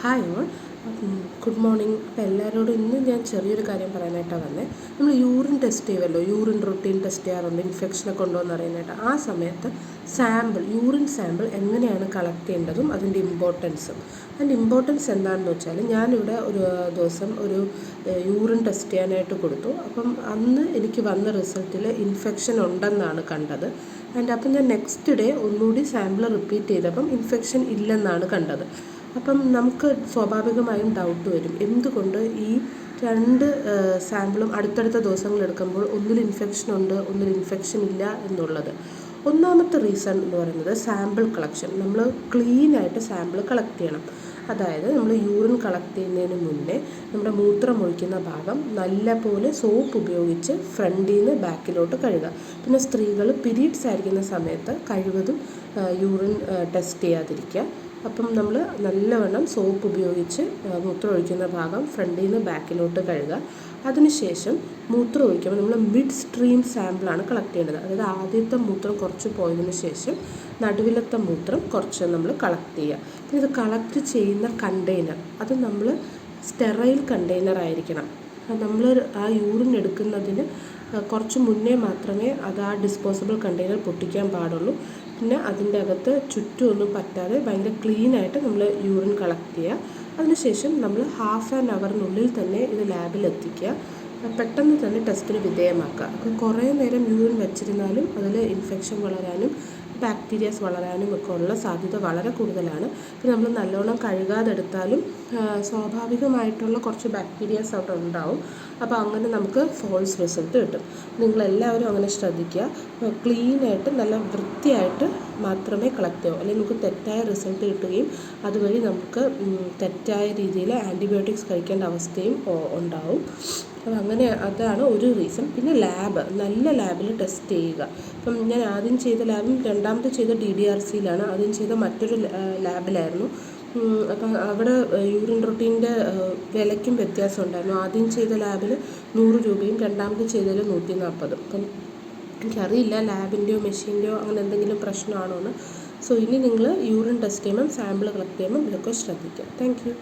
Hi all. Good morning. അപ്പോൾ എല്ലാവരോടും ഇന്ന് ഞാൻ ചെറിയൊരു കാര്യം പറയാനായിട്ടാണ് വന്നത്. നമ്മൾ യൂറിൻ ടെസ്റ്റ് ചെയ്യുമല്ലോ, യൂറിൻ റൊട്ടീൻ ടെസ്റ്റ് ചെയ്യാറുണ്ട്, ഇൻഫെക്ഷനൊക്കെ ഉണ്ടോ എന്ന് അറിയാനായിട്ട്. ആ സമയത്ത് യൂറിൻ സാമ്പിൾ എങ്ങനെയാണ് കളക്ട് ചെയ്യേണ്ടതും അതിൻ്റെ ഇമ്പോർട്ടൻസും. അതിൻ്റെ ഇമ്പോർട്ടൻസ് എന്താണെന്ന് വെച്ചാൽ, ഞാനിവിടെ ഒരു ദിവസം ഒരു യൂറിൻ ടെസ്റ്റ് ചെയ്യാനായിട്ട് കൊടുത്തു. അപ്പം അന്ന് എനിക്ക് വന്ന റിസൾട്ടിൽ ഇൻഫെക്ഷൻ ഉണ്ടെന്നാണ് കണ്ടത്. അപ്പം ഞാൻ നെക്സ്റ്റ് ഡേ ഒന്നുകൂടി സാമ്പിൾ റിപ്പീറ്റ് ചെയ്തപ്പം ഇൻഫെക്ഷൻ ഇല്ലെന്നാണ് കണ്ടത്. അപ്പം നമുക്ക് സ്വാഭാവികമായും ഡൗട്ട് വരും, എന്തുകൊണ്ട് ഈ രണ്ട് സാമ്പിളും അടുത്തടുത്ത ദിവസങ്ങൾ എടുക്കുമ്പോൾ ഒന്നിൽ ഇൻഫെക്ഷൻ ഉണ്ട്, ഒന്നിൽ ഇൻഫെക്ഷൻ ഇല്ല എന്നുള്ളത്. ഒന്നാമത്തെ റീസൺ എന്ന് പറയുന്നത് സാമ്പിൾ കളക്ഷൻ. നമ്മൾ ക്ലീനായിട്ട് സാമ്പിൾ കളക്ട് ചെയ്യണം. അതായത് നമ്മൾ യൂറിൻ കളക്ട് ചെയ്യുന്നതിന് മുന്നേ നമ്മുടെ മൂത്രം ഒഴിക്കുന്ന ഭാഗം നല്ലപോലെ സോപ്പ് ഉപയോഗിച്ച് ഫ്രണ്ടിൽ നിന്ന് ബാക്കിലോട്ട് കഴുകുക. പിന്നെ സ്ത്രീകൾ പീരീഡ്സ് ആയിരിക്കുന്ന സമയത്ത് കഴിവതും യൂറിൻ ടെസ്റ്റ് ചെയ്യാതിരിക്കുക. അപ്പം നമ്മൾ നല്ലവണ്ണം സോപ്പ് ഉപയോഗിച്ച് മൂത്രം ഒഴിക്കുന്ന ഭാഗം ഫ്രണ്ടിൽ നിന്ന് ബാക്കിലോട്ട് കഴുകുക. അതിനുശേഷം മൂത്രം ഒഴിക്കുമ്പോൾ നമ്മൾ മിഡ് സ്ട്രീം സാമ്പിളാണ് കളക്ട് ചെയ്യേണ്ടത്. അതായത് ആദ്യത്തെ മൂത്രം കുറച്ച് പോയതിന് ശേഷം നടുവിലത്തെ മൂത്രം കുറച്ച് നമ്മൾ കളക്ട് ചെയ്യുക. പിന്നെ ഇത് കളക്ട് ചെയ്യുന്ന കണ്ടെയ്നർ അത് നമ്മൾ സ്റ്റെറൈൽ കണ്ടെയ്നർ ആയിരിക്കണം. നമ്മൾ ആ യൂറിൻ എടുക്കുന്നതിന് കുറച്ച് മുന്നേ മാത്രമേ അത് ആ ഡിസ്പോസിബിൾ കണ്ടെയ്നർ പൊട്ടിക്കാൻ പാടുള്ളൂ. പിന്നെ അതിൻ്റെ അകത്ത് ചുറ്റുമൊന്നും പറ്റാതെ ഭയങ്കര ക്ലീനായിട്ട് നമ്മൾ യൂറിൻ കളക്ട് ചെയ്യുക. അതിനുശേഷം നമ്മൾ ഹാഫ് ആൻ അവറിനുള്ളിൽ തന്നെ ഇത് ലാബിൽ എത്തിക്കുക. പെട്ടെന്ന് തന്നെ ടെസ്റ്റിന് വിധേയമാക്കുക. അപ്പോൾ കുറേ നേരം യൂറിൻ വെച്ചിരുന്നാലും അതിൽ ഇൻഫെക്ഷൻ വളരാനും ബാക്ടീരിയാസ് വളരാനും ഒക്കെ ഉള്ള സാധ്യത വളരെ കൂടുതലാണ്. പിന്നെ നമ്മൾ നല്ലോണം കഴുകാതെടുത്താലും സ്വാഭാവികമായിട്ടുള്ള കുറച്ച് ബാക്ടീരിയാസ് അവിടെ ഉണ്ടാവും. അപ്പോൾ അങ്ങനെ നമുക്ക് ഫോൾസ് റിസൾട്ട് കിട്ടും. നിങ്ങളെല്ലാവരും അങ്ങനെ ശ്രദ്ധിക്കുക. ക്ലീനായിട്ട് നല്ല വൃത്തിയായിട്ട് മാത്രമേ കളക്ട് ചെയ്യൂ, അല്ലെങ്കിൽ നമുക്ക് തെറ്റായ റിസൾട്ട് കിട്ടുകയും അതുവഴി നമുക്ക് തെറ്റായ രീതിയിൽ ആൻറ്റിബയോട്ടിക്സ് കഴിക്കേണ്ട അവസ്ഥയും ഉണ്ടാവും. അപ്പോൾ അങ്ങനെ അതാണ് ഒരു റീസൺ. പിന്നെ നല്ല ലാബിൽ ടെസ്റ്റ് ചെയ്യുക. ഇപ്പം ഞാൻ ആദ്യം ചെയ്ത ലാബും രണ്ടാമത് ചെയ്ത DDRCയിലാണ്. ആദ്യം ചെയ്ത മറ്റൊരു ലാബിലായിരുന്നു. അപ്പം അവിടെ യൂറിൻ റൊട്ടീൻ്റെ വിലയ്ക്കും വ്യത്യാസം ഉണ്ടായിരുന്നു. ആദ്യം ചെയ്ത ലാബിൽ 100 രൂപയും രണ്ടാമത് ചെയ്തതിൽ 140. അപ്പം എനിക്കറിയില്ല ലാബിൻ്റെയോ മെഷീൻ്റെയോ അങ്ങനെ എന്തെങ്കിലും പ്രശ്നമാണോ എന്ന്. സോ ഇനി നിങ്ങൾ യൂറിൻ ടെസ്റ്റ് ചെയ്യുമ്പം സാമ്പിൾ കളക്ട് ചെയ്യുമ്പം ഇതൊക്കെ ശ്രദ്ധിക്കുക. Thank you.